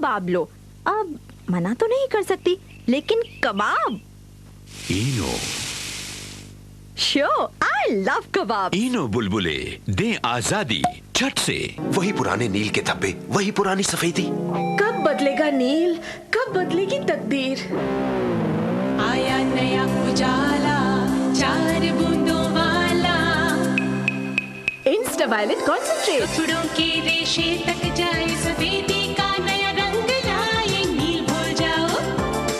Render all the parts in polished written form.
कबाब लो। अब मना तो नहीं कर सकती, लेकिन कबाब। इनो Sure, I love kebab. इनो बुलबुले दे आजादी झट से। वही पुराने नील के धब्बे, वही पुरानी सफेदी। कब बदलेगा नील, कब बदलेगी तकदीर। आया नया उजाला, 4 बूंदों वाला। Insta violet concentrate. कपड़ों के रेशे तक जाए, सफेदी का नया रंग लाए। नील भूल जाओ,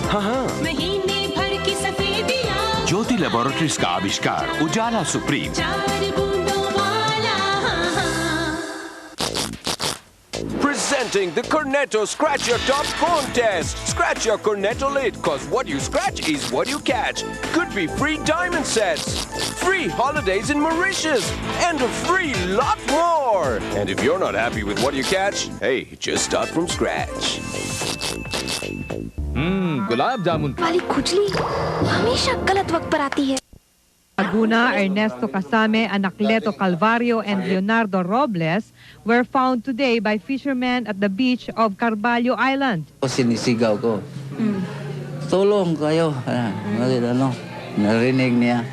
हाँ, महीने भर की सफेदियाँ। ज्योति लैबोरेटरीज का आविष्कार उजाला सुप्रीम। 4 बूंदों वाला। Presenting the Cornetto Scratch Your Top Contest. Scratch your Cornetto lid, cause what you scratch is what you catch. Could be free diamond sets, free holidays in Mauritius, and a free lot more. And if you're not happy with what you catch, hey, just start from scratch. Gulab jamun वाली खुजली हमेशा गलत वक्त पर आती है। Laguna, Ernesto Casame, Anacleto Calvario, and Leonardo Robles were found today by fishermen at the beach of Carvalho Island. Sinisigaw ko. Tulong kayo. Narinig niya.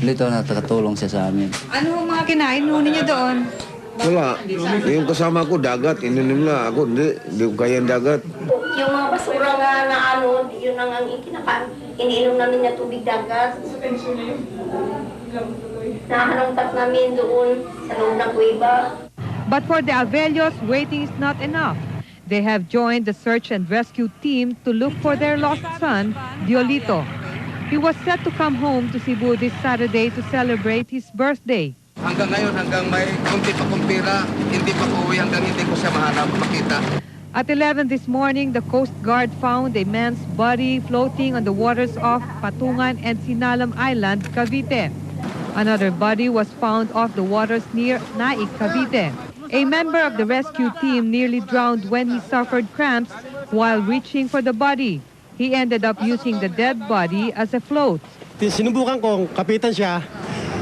Lito na nakatulong siya sa amin. Ano mga kinain ninyo doon? Wala. Yung kasama ko dagat. Ininom na ako. Hindi ko kaya dagat. Yung mga basura nga na ano, yun ang iniinom namin na tubig dagat. Nahanongtap namin doon sa loob ng kuweba. But for the Avelios, waiting is not enough. They have joined the search and rescue team to look for their lost son, Diolito. He was set to come home to Cebu this Saturday to celebrate his birthday. hanggang ngayon, hanggang may kunti pa kumpira, hindi pa uwi hanggang hindi ko siya mahanap, makita. At 11 this morning, the Coast Guard found a man's body floating on the waters off Patungan and Sinalam Island, Cavite. Another body was found off the waters near Naik, Cavite. A member of the rescue team nearly drowned when he suffered cramps while reaching for the body. He ended up using the dead body as a float. Sinubukan kong kapitan siya.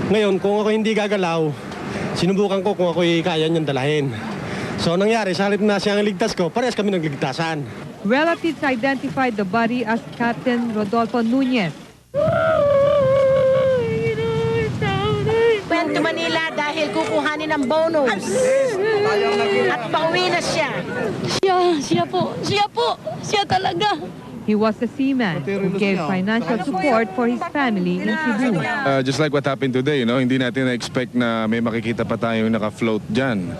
Ngayon, kung ako hindi gagalaw, sinubukan ko kung ako'y kaya niyang dalahin. So, nangyari, sa halip na siyang ligtas ko, parehas kami nagligtasan. Relatives identified the body as Captain Rodolfo Nunez. Went to Manila dahil kukuhanin ng bonus. At pauwi na siya. Siya talaga. He was a seaman who gave financial support for his family in Cebu. Just like what happened today, hindi natin na-expect na may makikita pa tayong naka-float dyan.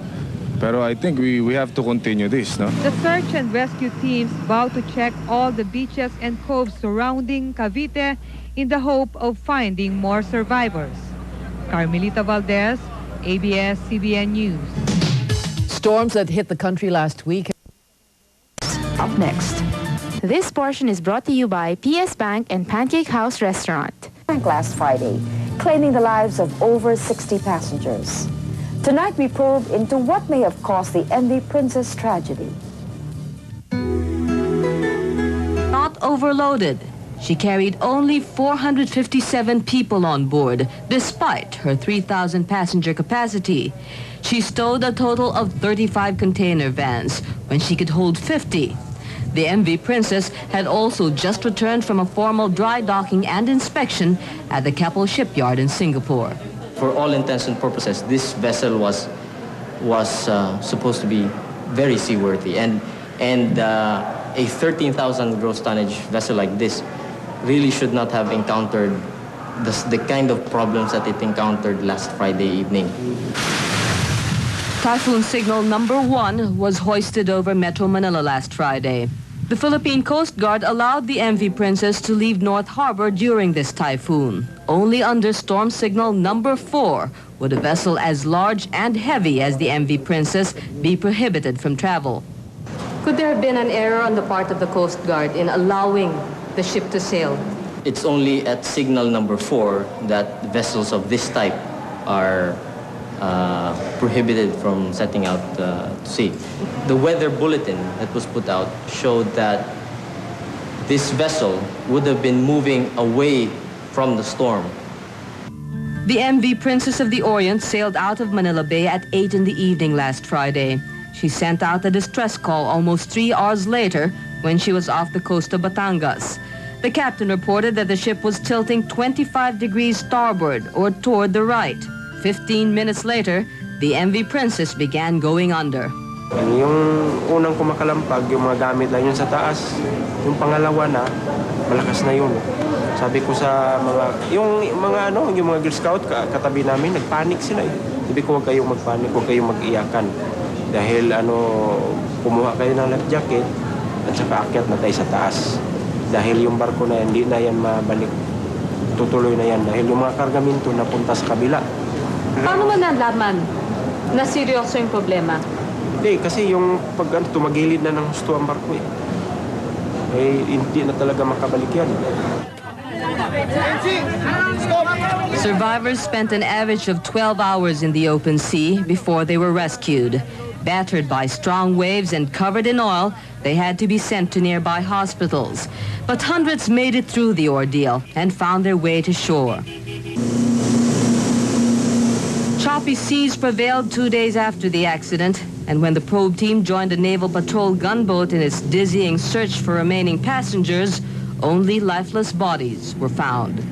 Pero I think we have to continue this, no? The search and rescue teams vow to check all the beaches and coves surrounding Cavite in the hope of finding more survivors. Carmelita Valdez, ABS-CBN News. Storms that hit the country last week. Up next. This portion is brought to you by PS Bank and Pancake House Restaurant. Last Friday, claiming the lives of over 60 passengers. Tonight we probe into what may have caused the MV Princess tragedy. Not overloaded. She carried only 457 people on board, despite her 3,000 passenger capacity. She stowed a total of 35 container vans when she could hold 50. The MV Princess had also just returned from a formal dry docking and inspection at the Keppel shipyard in Singapore. For all intents and purposes, this vessel was supposed to be very seaworthy, and a 13,000 gross tonnage vessel like this really should not have encountered the kind of problems that it encountered last Friday evening. Typhoon signal number 1 was hoisted over Metro Manila last Friday. The Philippine Coast Guard allowed the MV Princess to leave North Harbor during this typhoon. Only under storm signal number 4 would a vessel as large and heavy as the MV Princess be prohibited from travel. Could there have been an error on the part of the Coast Guard in allowing the ship to sail? It's only at signal number 4 that vessels of this type are prohibited from setting out to sea. The weather bulletin that was put out showed that this vessel would have been moving away from the storm. The MV Princess of the Orient sailed out of Manila Bay at 8 in the evening last Friday. She sent out a distress call almost 3 hours later when she was off the coast of Batangas. The captain reported that the ship was tilting 25 degrees starboard or toward the right. 15 minutes later, the MV Princess began going under. Yung unang kumakalampag, yung mga gamit lang yun sa taas. Yung pangalawa na, malakas na yun. Sabi ko sa yung mga Girl Scout katabi namin, nagpanik sila eh. Sabi ko, huwag kayong magpanik, huwag kayong mag-iyakan. Dahil kumuha kayo ng life jacket at saka akyat na tayo sa taas. Dahil yung barko na yan, hindi na yan mabalik. Tutuloy na yan dahil yung mga kargamento napunta sa kabila. Paano mo nalaman na seryoso yung problema? Hindi, kasi yung pag tumagilid na ng husto ang barko eh. Hindi na talaga makabalik yan. Survivors spent an average of 12 hours in the open sea before they were rescued. Battered by strong waves and covered in oil, they had to be sent to nearby hospitals. But hundreds made it through the ordeal and found their way to shore. Choppy seas prevailed 2 days after the accident, and when the probe team joined a naval patrol gunboat in its dizzying search for remaining passengers, only lifeless bodies were found.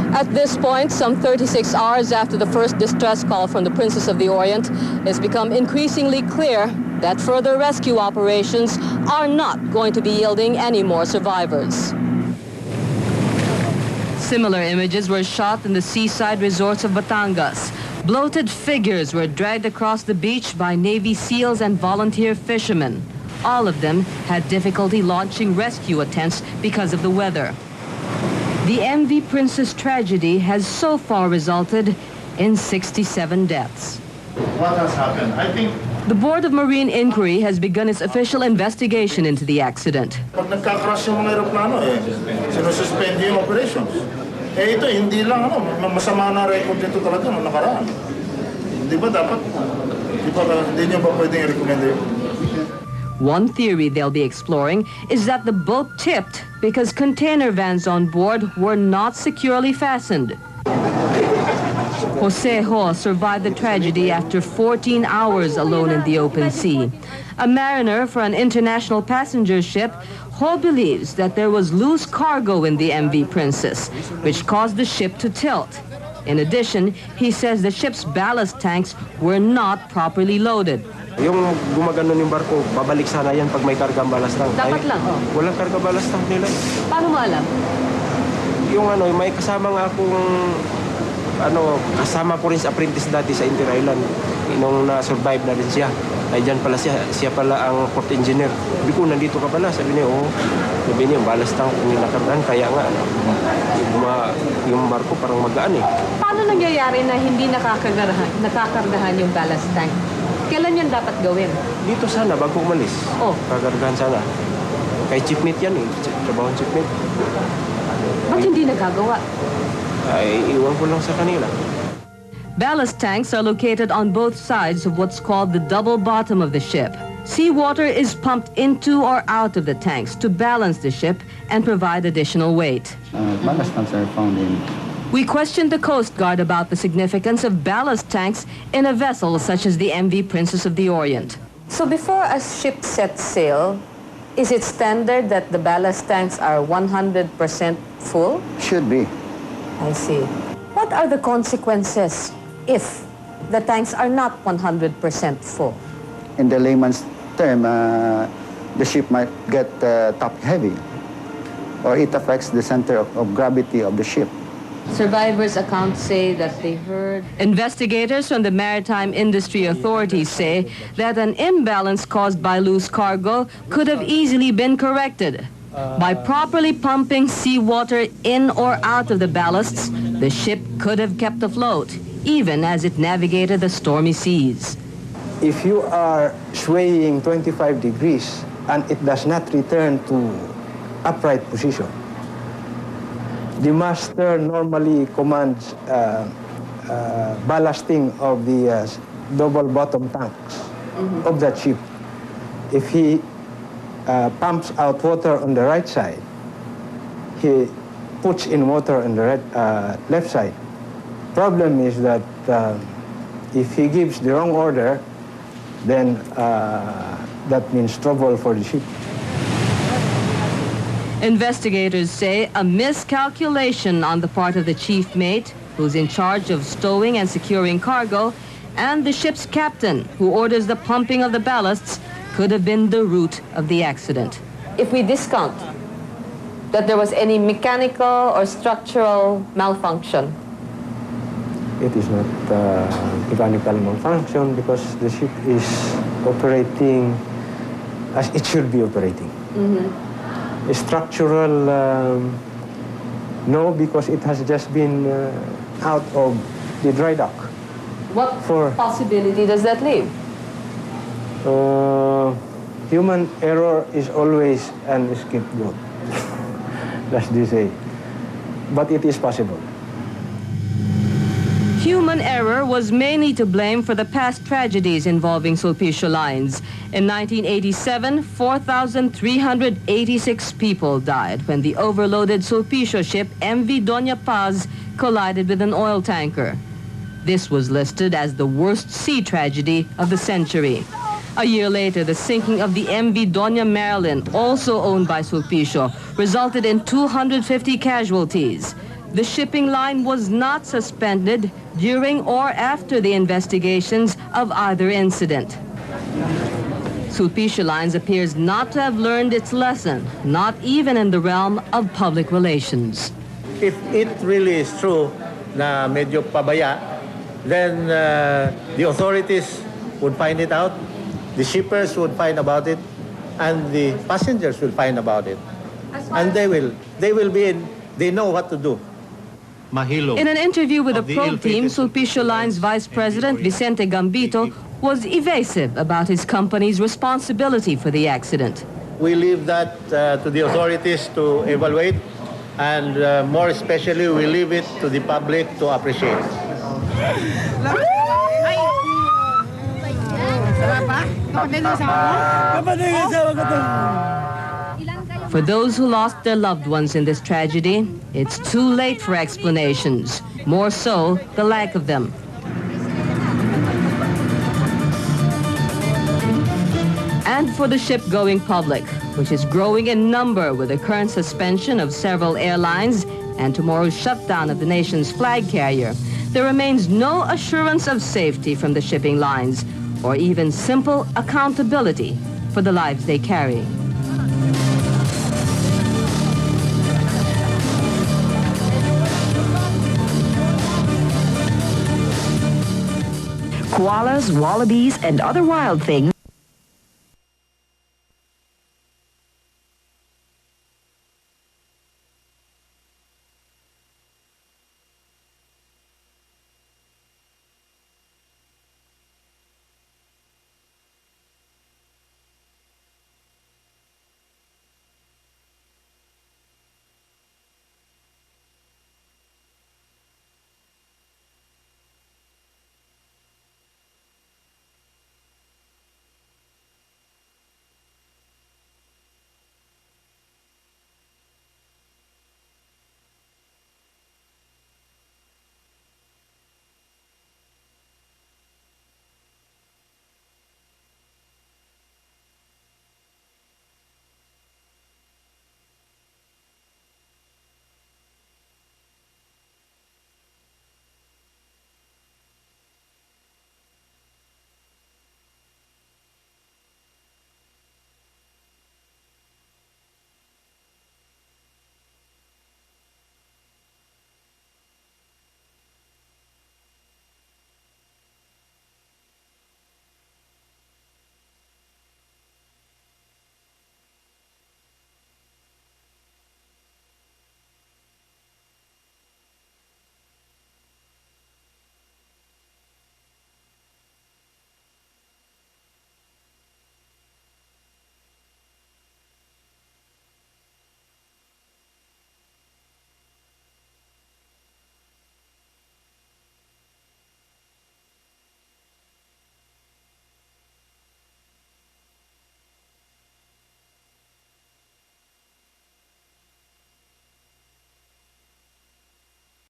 At this point, some 36 hours after the first distress call from the Princess of the Orient, it's become increasingly clear that further rescue operations are not going to be yielding any more survivors. Similar images were shot in the seaside resorts of Batangas. Bloated figures were dragged across the beach by Navy SEALs and volunteer fishermen. All of them had difficulty launching rescue attempts because of the weather. The MV Princess tragedy has so far resulted in 67 deaths. What has happened? I think The Board of Marine Inquiry has begun its official investigation into the accident. pag nagka-crash yung mga aeroplano, sinususpend yung operations. Ito, hindi lang, masama na record dito talaga nung nakaraan. Di ba dapat, hindi nyo ba pwedeng i-recommend yun? One theory they'll be exploring is that the boat tipped because container vans on board were not securely fastened. Jose Ho survived the tragedy after 14 hours alone in the open sea. A mariner for an international passenger ship, Ho believes that there was loose cargo in the MV Princess, which caused the ship to tilt. In addition, he says the ship's ballast tanks were not properly loaded. Yung gumagano yung barko, babalik sana yan pag may kargang balastang. Dapat lang, oh. Walang karga balastang nila. Paano mo alam? Yung may kasama nga akong kasama ko rin sa apprentice dati sa Inter Island. Nung na-survive na rin siya. Ay dyan pala siya pala ang port engineer. Sabi ko, nandito ka pala. Sabi niya, oo. Sabi niya, balastang nilakargaan. Kaya nga, yung barko parang magaan eh. Paano nangyayari na hindi nakakargahan yung ballast tank? Kailan yan dapat gawin? Dito sana, bago umalis. Oh. Kakargahan sana. Kay chiefmate yan eh. Trabaho chiefmate. Ba't hindi nagagawa? Ay, iwan ko lang sa kanila. Ballast tanks are located on both sides of what's called the double bottom of the ship. Seawater is pumped into or out of the tanks to balance the ship and provide additional weight. Ballast tanks are found in. We questioned the Coast Guard about the significance of ballast tanks in a vessel such as the MV Princess of the Orient. So before a ship sets sail, is it standard that the ballast tanks are 100% full? Should be. I see. What are the consequences if the tanks are not 100% full? In the layman's term, the ship might get top-heavy, or it affects the center of gravity of the ship. Survivors' accounts say that they heard... Investigators from the Maritime Industry Authorities say that an imbalance caused by loose cargo could have easily been corrected. By properly pumping seawater in or out of the ballasts, the ship could have kept afloat, even as it navigated the stormy seas. If you are swaying 25 degrees and it does not return to upright position, the master normally commands ballasting of the double bottom tanks of that ship. If he pumps out water on the right side, he puts in water on the left side. Problem is that if he gives the wrong order, then that means trouble for the ship. Investigators say a miscalculation on the part of the chief mate, who's in charge of stowing and securing cargo, and the ship's captain, who orders the pumping of the ballasts, could have been the root of the accident. If we discount that there was any mechanical or structural malfunction, It is not mechanical malfunction because the ship is operating as it should be operating. Structural, no, because it has just been out of the dry dock. what possibility does that leave? Human error is always an scapegoat, as they say. But it is possible. Human error was mainly to blame for the past tragedies involving Sulpicio Lines. In 1987, 4,386 people died when the overloaded Sulpicio ship MV Doña Paz collided with an oil tanker. This was listed as the worst sea tragedy of the century. A year later, the sinking of the MV Doña Marilyn, also owned by Sulpicio, resulted in 250 casualties. The shipping line was not suspended during or after the investigations of either incident. Sulpicio Lines appears not to have learned its lesson, not even in the realm of public relations. If it really is true na medyo pabaya, then the authorities would find it out, the shippers would find about it, and the passengers will find about it. And they know what to do. In an interview with a probe team, Sulpicio Lines Vice President Vicente Gambito was evasive about his company's responsibility for the accident. We leave that to the authorities to evaluate, and more especially, we leave it to the public to appreciate. For those who lost their loved ones in this tragedy, it's too late for explanations. More so, the lack of them. And for the ship-going public, which is growing in number with the current suspension of several airlines and tomorrow's shutdown of the nation's flag carrier, there remains no assurance of safety from the shipping lines or even simple accountability for the lives they carry. Koalas, wallabies, and other wild things